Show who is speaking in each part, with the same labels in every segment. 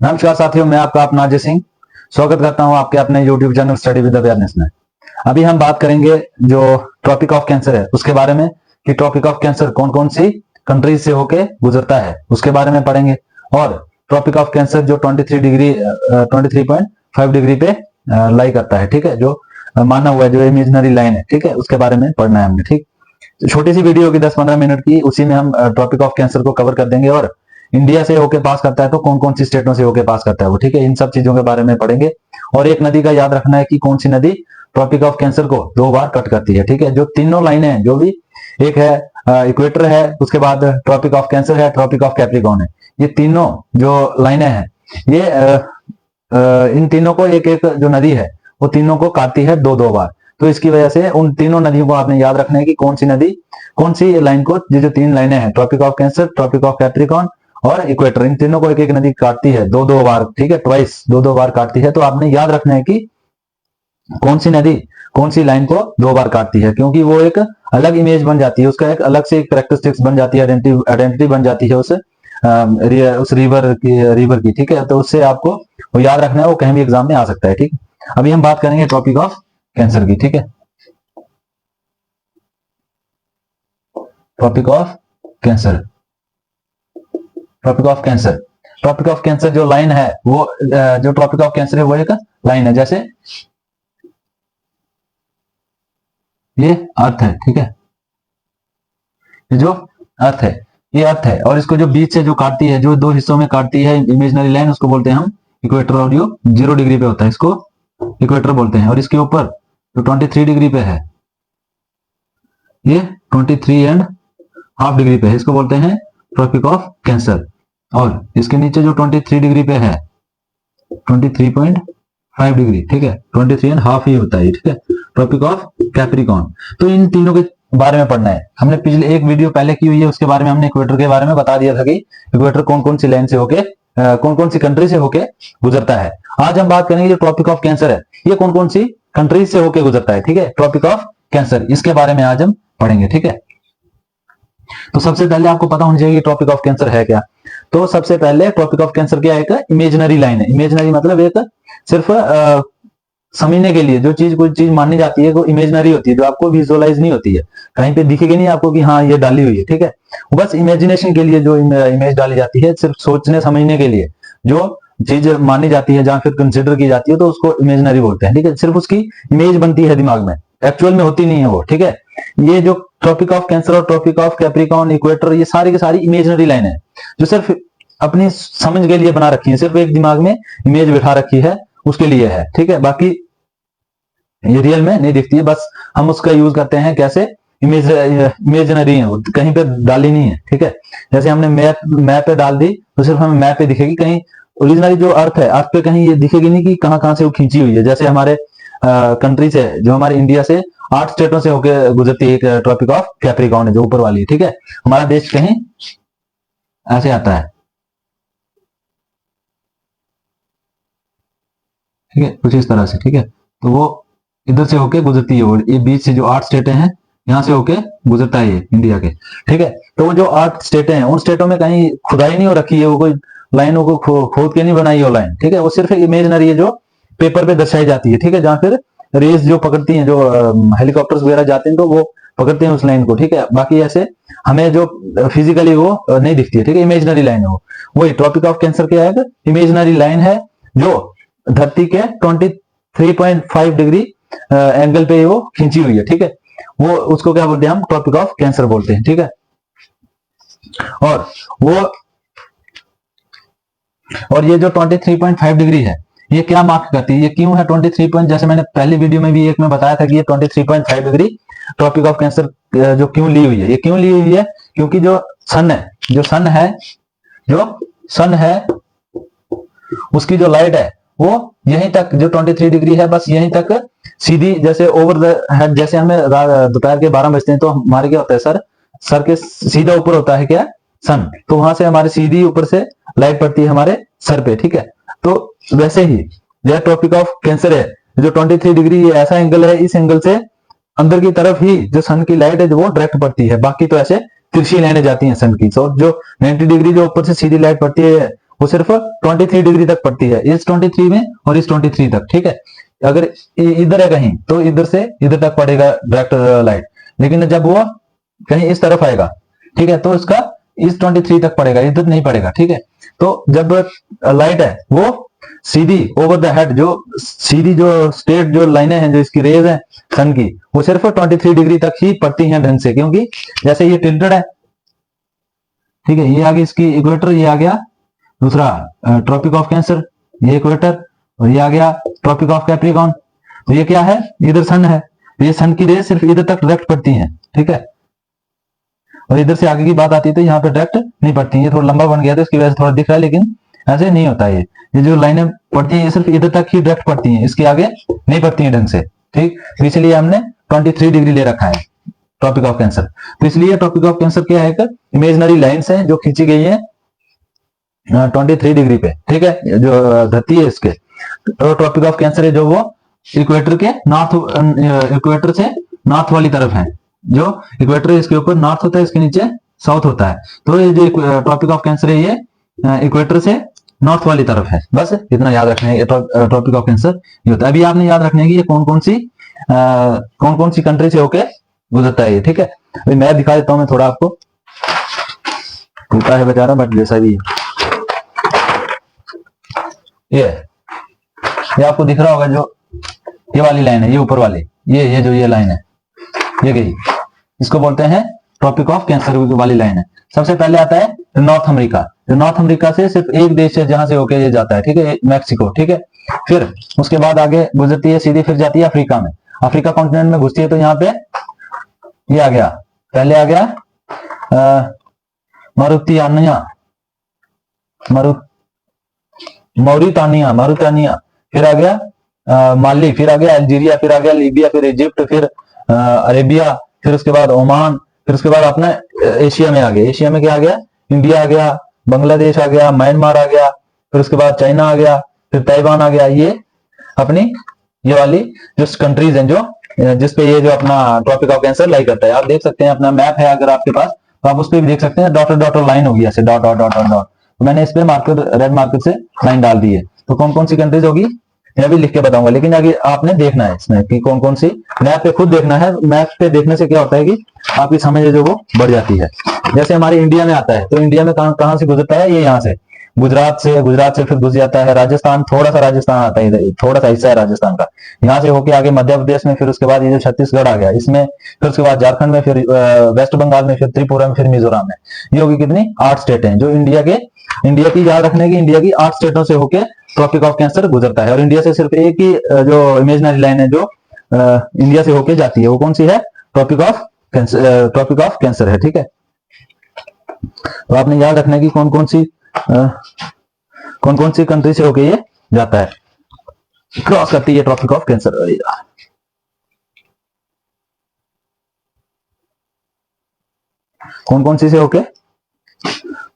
Speaker 1: नमस्कार साथियों, मैं आपका अपना अजय सिंह स्वागत करता हूं आपके अपने YouTube channel study with awareness में। अभी हम बात करेंगे जो ट्रॉपिक ऑफ कैंसर है उसके बारे में कि ट्रॉपिक ऑफ कैंसर कौन कौन सी कंट्रीज से होके गुजरता है उसके बारे में पढ़ेंगे। और ट्रॉपिक ऑफ कैंसर जो 23.5 डिग्री पे लाई करता है, ठीक है, जो माना हुआ है, जो इमेजिनरी लाइन है, ठीक है, उसके बारे में पढ़ना है हमने। ठीक, छोटी सी वीडियो होगी 10-15 मिनट की, उसी में हम ट्रॉपिक ऑफ कैंसर को कवर कर देंगे। और इंडिया से होके पास करता है तो कौन कौन सी स्टेटों से होके पास करता है वो, ठीक है, इन सब चीजों के बारे में पढ़ेंगे। और एक नदी का याद रखना है कि कौन सी नदी ट्रॉपिक ऑफ कैंसर को 2 बार कट करती है, ठीक है। जो तीनों लाइनें हैं, जो भी एक है इक्वेटर है, उसके बाद ट्रॉपिक ऑफ कैंसर है, ट्रॉपिक ऑफ कैप्रिकॉर्न है, ये तीनों जो लाइनें हैं ये इन तीनों को एक एक जो नदी है वो तीनों को काटती है 2-2 बार। तो इसकी वजह से उन तीनों नदियों को आपने याद रखना है कि कौन सी नदी कौन सी लाइन को, ये जो 3 लाइनें हैं, tropic of Cancer, tropic of Capricorn और इक्वेटर, इन तीनों को एक एक नदी काटती है 2-2 बार, ठीक है, ट्वाइस 2-2 बार काटती है। तो आपने याद रखना है कि कौन सी नदी कौन सी लाइन को 2 बार काटती है, क्योंकि वो एक अलग इमेज बन जाती है, उसका एक अलग से एक कैरेक्टरिस्टिक्स बन जाती है, आइडेंटिटी बन जाती है उस रिवर की, ठीक है। तो उससे आपको वो याद रखना है, वो कहीं भी एग्जाम में आ सकता है। ठीक, अभी हम बात करेंगे टॉपिक ऑफ कैंसर की, ठीक है। Tropic of Cancer, tropic of Cancer, tropic of Cancer जो लाइन है वो जो ट्रॉपिक ऑफ कैंसर है वो एक लाइन है, जैसे ये अर्थ है, ठीक है, ये जो अर्थ है ये अर्थ है, और इसको जो बीच से जो काटती है, जो 2 हिस्सों में काटती है इमेजिनरी लाइन, उसको बोलते हैं हम इक्वेटर। और जो 0 डिग्री पे होता है इसको इक्वेटर बोलते हैं। और इसके ऊपर जो 23 डिग्री पे है ये 23.5 डिग्री पे है, इसको बोलते हैं ट्रॉपिक ऑफ कैंसर। और इसके नीचे जो 23 डिग्री पे है 23.5 डिग्री, ठीक है, 23.5 ही होता है, ठीक है, ट्रॉपिक ऑफ कैप्रिकॉर्न। तो इन तीनों के बारे में पढ़ना है। हमने पिछले एक वीडियो पहले की हुई है, उसके बारे में हमने इक्वेटर के बारे में बता दिया था कि इक्वेटर कौन कौन सी लाइन से होके कौन कौन सी कंट्री से होके गुजरता है। आज हम बात करेंगे जो ट्रॉपिक ऑफ कैंसर है ये कौन कौन सी कंट्रीज से होके गुजरता है, ठीक है, ट्रॉपिक ऑफ कैंसर, इसके बारे में आज हम पढ़ेंगे, ठीक है। तो सबसे पहले आपको पता होना चाहिए कि ट्रॉपिक ऑफ कैंसर है क्या। तो सबसे पहले ट्रॉपिक ऑफ कैंसर क्या है, एक इमेजिनरी लाइन है। इमेजिनरी मतलब एक सिर्फ समझने के लिए, जो चीज कोई चीज मानी जाती है वो इमेजिनरी होती है, जो आपको विजुअलाइज नहीं होती है, कहीं पे दिखेगी नहीं आपको कि हाँ ये डाली हुई है, ठीक है, बस इमेजिनेशन के लिए जो इमेज डाली जाती है, सिर्फ सोचने समझने के लिए जो चीज मानी जाती है, जहां फिर कंसिडर की जाती है, तो उसको इमेजिनरी बोलते हैं, ठीक है। सिर्फ उसकी इमेज बनती है दिमाग में, एक्चुअल में होती नहीं है वो, ठीक है। ये जो ट्रॉपिक ऑफ कैंसर और ट्रॉपिक ऑफ कैप्रिकॉर्न, इक्वेटर, ये सारी की सारी इमेजिनरी लाइन है, जो सिर्फ अपनी समझ के लिए बना रखी है, सिर्फ एक दिमाग में इमेज बिठा रखी है, उसके लिए है, ठीक है। बाकी ये रियल में नहीं दिखती है, बस हम उसका यूज करते हैं कैसे, इमेजिनरी है, कहीं पे डाली नहीं है, ठीक है। जैसे हमने मैप पे डाल दी तो सिर्फ हमें मैप पे दिखेगी, कहीं ओरिजिनली जो अर्थ है अर्थ पे कहीं ये दिखेगी नहीं कि कहां कहां से वो खींची हुई है। जैसे हमारे कंट्री से, जो हमारे इंडिया से 8 स्टेटों से होकर गुजरती है एक ट्रॉपिक ऑफ कैप्रिकॉर्न है, जो ऊपर वाली है, ठीक है। हमारा देश कहीं ऐसे आता है, ठीक है, कुछ इस तरह से, ठीक है। तो वो इधर से होके गुजरती है, ये बीच से जो 8 स्टेटें हैं यहां से होके गुजरता है ये इंडिया के, ठीक है। तो वो जो 8 स्टेटें हैं उन स्टेटों में कहीं खुदाई नहीं हो रखी है, वो कोई लाइनों को खोद के नहीं बनाई है वो लाइन, ठीक है, वो सिर्फ इमेजिनरी है जो पेपर पे दर्शाई जाती है, ठीक है। जहां फिर रेस जो पकड़ती हैं, जो हेलीकॉप्टर्स वगैरह जाते हैं तो वो पकड़ते हैं उस लाइन को, ठीक है। बाकी ऐसे हमें जो फिजिकली वो नहीं दिखती है, ठीक है, इमेजिनरी लाइन है वो। वही ट्रॉपिक ऑफ कैंसर क्या है, इमेजिनरी लाइन है जो धरती के 23.5 डिग्री एंगल पे वो खींची हुई है, ठीक है। वो उसको क्या बोलते हैं, हम ट्रॉपिक ऑफ कैंसर बोलते हैं, ठीक है। और ये जो 23.5 डिग्री है ये क्या मार्क करती है, ये क्यों है 23 जैसे मैंने पहली वीडियो में भी एक में बताया था कि ये 23.5 डिग्री ट्रॉपिक ऑफ कैंसर जो क्यों ली हुई है, ये क्यों ली हुई है, क्योंकि जो सन है उसकी जो लाइट है वो यहीं तक, जो 23 डिग्री है, बस यहीं तक सीधी, जैसे ओवर द हेड, जैसे हमें दोपहर के 12 बजते हैं तो हमारे क्या होता है, सर के सीधा ऊपर होता है क्या, सन, तो वहां से हमारे सीधी ऊपर से लाइट पड़ती है हमारे सर पे, ठीक है। तो वैसे ही यह ट्रॉपिक ऑफ कैंसर है, जो 23 डिग्री, ये ऐसा एंगल है, इस एंगल से अंदर की तरफ ही जो सन की लाइट है वो डायरेक्ट पड़ती है, बाकी तो ऐसे तिरछी लाइनें जाती हैं सन की। तो जो 90 डिग्री जो ऊपर से सीधी लाइट पड़ती है वो सिर्फ 23 डिग्री तक पड़ती है, इस 23 में और इस 23 तक, ठीक है। अगर इधर है कहीं तो इधर से इधर तक पड़ेगा डायरेक्ट लाइट, लेकिन जब वो कहीं इस तरफ आएगा, ठीक है, तो इसका इस 23 तक पड़ेगा, इधर नहीं पड़ेगा, ठीक है। तो जब लाइट है वो सीधी ओवर द हेड, जो सीधी जो स्ट्रेट जो लाइनें हैं, जो इसकी रेज है सन की, वो सिर्फ 23 डिग्री तक ही पड़ती हैं ढंग से, क्योंकि जैसे ये टिल्टेड है, ठीक है, ये आ गया इसकी इक्वेटर, ये आ गया दूसरा ट्रॉपिक ऑफ कैंसर, ये इक्वेटर, और ये आ गया ट्रॉपिक ऑफ कैप्रिकॉर्न। तो ये क्या है, इधर सन है, ये सन की रेज सिर्फ इधर तक डायरेक्ट पड़ती हैं, ठीक है, और इधर से आगे की बात आती है तो यहाँ पे डायरेक्ट नहीं पड़ती है। ये थोड़ा लंबा बन गया तो इसकी वजह से थोड़ा दिख रहा है, लेकिन ऐसे नहीं होता है। ये जो लाइनें पड़ती है ये सिर्फ इधर तक ही डायरेक्ट पड़ती हैं, इसके आगे नहीं पड़ती हैं ढंग से, ठीक। तो इसलिए हमने 23 डिग्री ले रखा है ट्रॉपिक ऑफ कैंसर। तो इसलिए ट्रॉपिक ऑफ कैंसर क्या है, इमेजनरी लाइन्स हैं जो खींची गई है 23 डिग्री पे, ठीक है, जो धरती है इसके। तो ट्रॉपिक ऑफ कैंसर है जो वो इक्वेटर के नॉर्थ, इक्वेटर से नॉर्थ वाली तरफ है, जो इक्वेटर इसके ऊपर नॉर्थ होता है, इसके नीचे साउथ होता है। तो ये जो ट्रॉपिक ऑफ कैंसर है ये इक्वेटर से नॉर्थ वाली तरफ है, बस इतना याद रखना है। ट्रॉपिक ऑफ कैंसर ये होता है। अभी आपने याद रखना है कि ये कौन कौन सी कंट्री से होके गुजरता है ये, ठीक है। अभी मैं दिखा देता हूं, मैं थोड़ा आपको, टूटा है बेचारा बट जैसा भी ये आपको दिख रहा होगा, जो ये वाली लाइन है, ये ऊपर वाली, ये जो ये लाइन है, ये गई, इसको बोलते हैं ट्रॉपिक ऑफ कैंसर वाली लाइन है। सबसे पहले आता है नॉर्थ अमेरिका, जो नॉर्थ अमेरिका से सिर्फ एक देश है जहां से होके ये जाता है, ठीक है, मैक्सिको, ठीक है। फिर उसके बाद आगे गुजरती है सीधी, फिर जाती है अफ्रीका में, अफ्रीका कॉन्टिनेंट में घुसती है, तो यहाँ पे ये आ गया, पहले आ गया मौरितानिया, फिर आ गया माली, फिर आ गया अल्जीरिया, फिर आ गया लीबिया, फिर इजिप्ट, फिर अरेबिया, फिर उसके बाद ओमान, फिर उसके बाद अपना एशिया में आ गया। एशिया में क्या आ गया, इंडिया आ गया, बांग्लादेश आ गया, म्यांमार आ गया, फिर उसके बाद चाइना आ गया, फिर ताइवान आ गया। ये अपनी ये वाली जो कंट्रीज हैं, जो जिसपे ये जो अपना ट्रॉपिक ऑफ कैंसर लाई करता है। आप देख सकते हैं, अपना मैप है अगर आपके पास, तो आप उस पर भी देख सकते हैं, डॉटर डॉटर लाइन होगी ऐसे, dot dot dot dot dot. तो मैंने इस पे मार्कर, रेड मार्कर से लाइन डाल दी है। तो कौन कौन सी कंट्रीज होगी मैं भी लिख के बताऊंगा, लेकिन आगे आपने देखना है इसमें कि कौन कौन सी, मैप पे खुद देखना है। मैप पे देखने से क्या होता है कि आपकी समझ जो वो बढ़ जाती है। जैसे हमारे इंडिया में आता है, तो इंडिया में कहां से गुजरता है, ये यहाँ से गुजरात से फिर घुस जाता है राजस्थान, थोड़ा सा राजस्थान आता है इधर, थोड़ा सा हिस्सा है राजस्थान का, यहाँ से होके आगे मध्य प्रदेश में, फिर उसके बाद ये जो छत्तीसगढ़ आ गया इसमें, फिर उसके बाद झारखंड में, फिर वेस्ट बंगाल में, फिर त्रिपुरा में, फिर मिजोरम में। ये होगी कितनी, 8 स्टेट हैं जो इंडिया की याद रखने की, इंडिया की 8 स्टेटों से होके ट्रॉपिक ऑफ कैंसर गुजरता है। और इंडिया से सिर्फ एक ही जो इमेजनरी लाइन है जो इंडिया से होके जाती है, वो कौन सी है, ट्रॉपिक ऑफ कैंसर है, ठीक है। तो आपने याद रखना है कि कौन कौन सी कंट्री से होके ये जाता है, क्रॉस करती है ट्रॉपिक ऑफ कैंसर। कौन सी से होके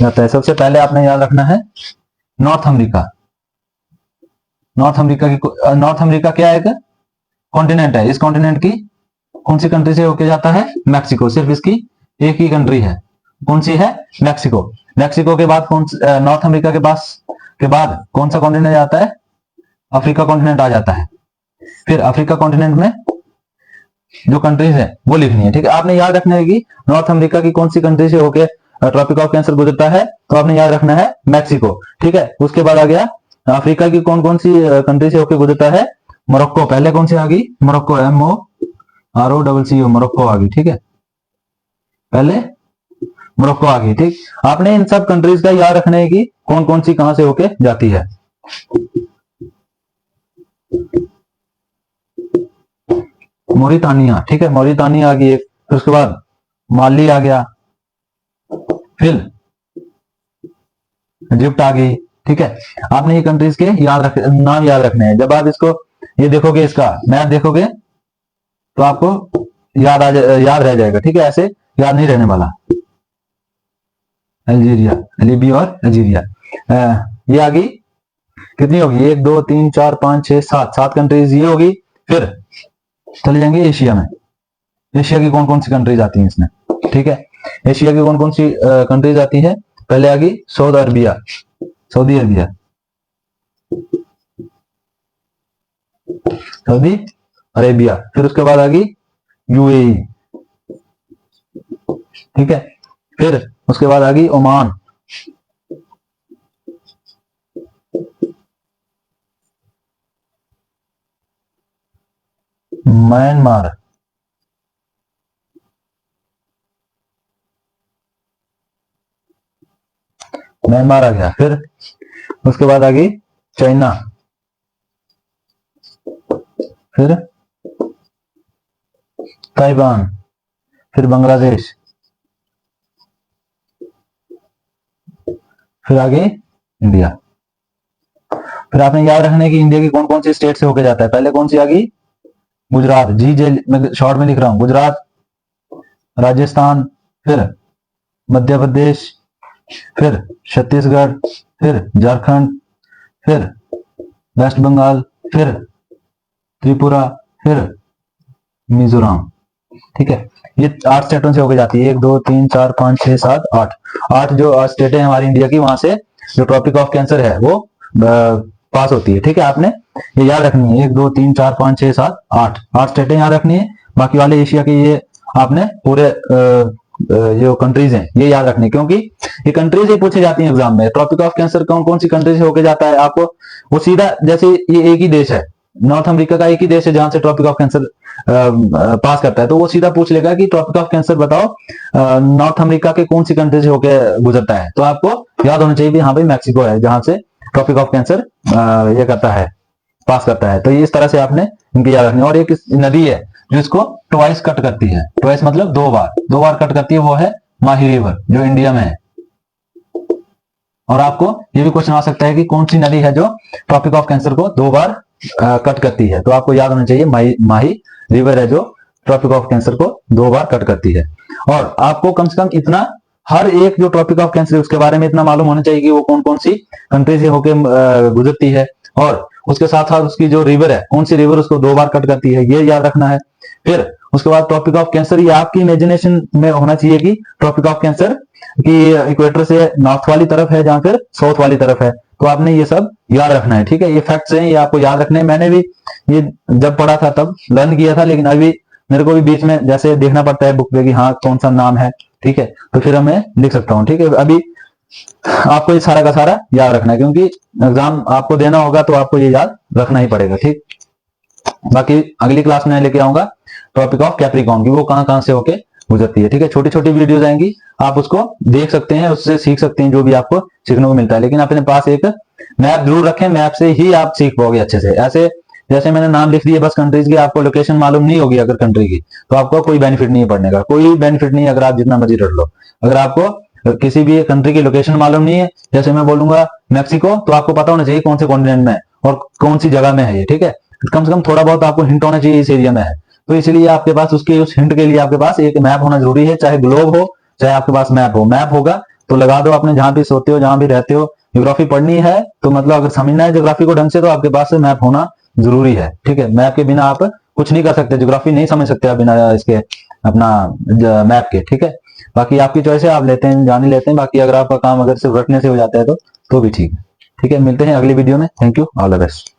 Speaker 1: जाता है, सबसे पहले आपने याद रखना है नॉर्थ अमेरिका। नॉर्थ अमेरिका क्या है, कॉन्टिनेंट है। इस कॉन्टिनेंट की कौन सी कंट्री से होके जाता है, मैक्सिको। सिर्फ इसकी एक ही कंट्री है, कौन सी है, मैक्सिको। मैक्सिको के बाद नॉर्थ अमेरिका के बाद कौन सा कॉन्टिनेंट आता है, अफ्रीका कॉन्टिनेंट आ जाता है। फिर अफ्रीका कॉन्टिनेंट में जो कंट्रीज है वो लिखनी है, ठीक है। आपने याद रखना है कि नॉर्थ अमेरिका की कौन सी कंट्री से होके ट्रॉपिक ऑफ कैंसर गुजरता है, तो आपने याद रखना है मैक्सिको, ठीक है। उसके बाद आ गया अफ्रीका की कौन सी कंट्री से होके गुजरता है, मोरक्को। पहले कौन सी आ गई, मोरक्को, MOROCCO, मोरक्को आ गई, ठीक है, पहले मोरक्को आ गई, ठीक। आपने इन सब कंट्रीज का याद रखना है कि कौन सी कहां से होके जाती है। मोरितानिया, ठीक है, मोरितानिया आ गई, फिर उसके बाद माली आ गया, फिर इजिप्ट आ गई, ठीक है। आपने ये कंट्रीज के नाम याद रखने हैं। जब आप इसको ये देखोगे, इसका मैप देखोगे, तो आपको याद रह जाएगा, ठीक है, ऐसे याद नहीं रहने वाला। अल्जीरिया, लीबिया और अल्जीरिया, ये आ गई, कितनी होगी, 1 2 3 4 5 6 7 कंट्रीज ये होगी। फिर चले जाएंगे एशिया में। एशिया की कौन सी कंट्रीज आती हैं इसमें, ठीक है। एशिया की कौन सी कंट्रीज आती है, पहले आ गई सऊदी अरबिया, सऊदी अरेबिया। फिर उसके बाद आ गई यूएई, ठीक है। फिर उसके बाद आ गई ओमान, म्यांमार, म्यांमार आ गया। फिर उसके बाद आ गई चाइना, फिर ताइवान, फिर बांग्लादेश, फिर आगे इंडिया। फिर आपने याद रखना है कि इंडिया की कौन कौन सी स्टेट से होके जाता है। पहले कौन सी आ गई? गुजरात, जी जे मैं शॉर्ट में लिख रहा हूं, गुजरात, राजस्थान, फिर मध्य प्रदेश, फिर छत्तीसगढ़, फिर झारखंड, फिर वेस्ट बंगाल, फिर त्रिपुरा, फिर मिजोरम, ठीक है। ये 8 स्टेटों से होके जाती है, 1 2 3 4 5 6 7 8, 8 जो स्टेटें हैं हमारी इंडिया की, वहां से जो ट्रॉपिक ऑफ कैंसर है वो पास होती है, ठीक है। आपने ये याद रखनी है, 1 2 3 4 5 6 7 8, 8 स्टेटें याद रखनी है। बाकी वाले एशिया के ये आपने पूरे जो कंट्रीज हैं ये याद रखनी है, क्योंकि ये कंट्रीज ही पूछी जाती है एग्जाम में। ट्रॉपिक ऑफ कैंसर कौन कौन सी कंट्री से होके जाता है, आपको वो सीधा, जैसे ये एक ही देश है, नॉर्थ अमेरिका का एक ही देश है जहां से ट्रॉपिक ऑफ कैंसर पास करता है, तो वो सीधा पूछ लेगा कि ट्रॉपिक ऑफ कैंसर बताओ नॉर्थ अमेरिका के कौन सी कंट्री से होकर गुजरता है। तो आपको याद होना चाहिए कि हाँ भाई मैक्सिको है जहां से ट्रॉपिक ऑफ कैंसर ये करता है, पास करता है। तो ये इस तरह से आपने इनकी याद रखनी है। और एक नदी है जो इसको ट्वाइस कट करती है, ट्वाइस मतलब 2 बार, 2 बार कट करती है, वो है माही रिवर जो इंडिया में है। और आपको ये भी क्वेश्चन आ सकता है कि कौन सी नदी है जो ट्रॉपिक ऑफ कैंसर को 2 बार कट करती है, तो आपको याद होना चाहिए माही रिवर है जो ट्रॉपिक ऑफ कैंसर को 2 बार कट करती है। और आपको कम से कम इतना, हर एक जो ट्रॉपिक ऑफ कैंसर है उसके बारे में इतना मालूम होना चाहिए कि वो कौन कौन सी कंट्री से होकर गुजरती है, और उसके साथ साथ उसकी जो रिवर है कौन सी रिवर उसको 2 बार कट करती है, ये याद रखना है। फिर उसके बाद ट्रॉपिक ऑफ कैंसर, ये आपकी इमेजिनेशन में होना चाहिए कि ट्रॉपिक ऑफ कैंसर की इक्वेटर से नॉर्थ वाली तरफ है जहां फिर साउथ वाली तरफ है, तो आपने ये सब याद रखना है, ठीक है। ये फैक्ट्स हैं, ये आपको याद रखने हैं। मैंने भी ये जब पढ़ा था तब लर्न किया था, लेकिन अभी मेरे को भी बीच में जैसे देखना पड़ता है बुक पे कि हाँ कौन सा नाम है, ठीक है, तो फिर मैं लिख सकता हूँ, ठीक है। अभी आपको ये सारा का सारा याद रखना है, क्योंकि एग्जाम आपको देना होगा तो आपको ये याद रखना ही पड़ेगा, ठीक। बाकी अगली क्लास में लेके आऊंगा टॉपिक ऑफ कैप्रिकॉर्न की, वो कहां कहां से होके गुजरती है, ठीक है। छोटी छोटी वीडियोस आएंगी, आप उसको देख सकते हैं, उससे सीख सकते हैं जो भी आपको सीखने को मिलता है। लेकिन अपने पास एक मैप जरूर रखें, मैप से ही आप सीख पाओगे अच्छे से। ऐसे जैसे मैंने नाम लिख दिए बस कंट्रीज की, आपको लोकेशन मालूम नहीं होगी अगर कंट्री की, तो आपको कोई बेनिफिट नहीं है पढ़ने का, कोई बेनिफिट नहीं है अगर आप जितना मर्जी रट लो। अगर आपको किसी भी कंट्री की लोकेशन मालूम नहीं है, जैसे मैं बोलूंगा मैक्सिको, तो आपको पता होना चाहिए कौन से कॉन्टिनेंट में है और कौन सी जगह में है ये, ठीक है। कम से कम थोड़ा बहुत आपको हिंट होना चाहिए इस एरिया में है, तो इसलिए आपके पास उसके उस हिंट के लिए आपके पास एक मैप होना जरूरी है, चाहे ग्लोब हो चाहे आपके पास मैप हो। मैप होगा तो लगा दो अपने जहां भी सोते हो जहां भी रहते हो, ज्योग्राफी पढ़नी है तो मतलब अगर समझना है ज्योग्राफी को ढंग से, तो आपके पास मैप होना जरूरी है, ठीक है। मैप के बिना आप कुछ नहीं कर सकते, ज्योग्राफी नहीं समझ सकते आप बिना इसके अपना मैप के, ठीक है। बाकी आपकी चॉइस है, आप लेते हैं जान ही लेते हैं। बाकी अगर आपका काम अगर सिर्फ रटने से हो जाता है तो भी ठीक है, ठीक है। मिलते हैं अगली वीडियो में। Thank you, all the best.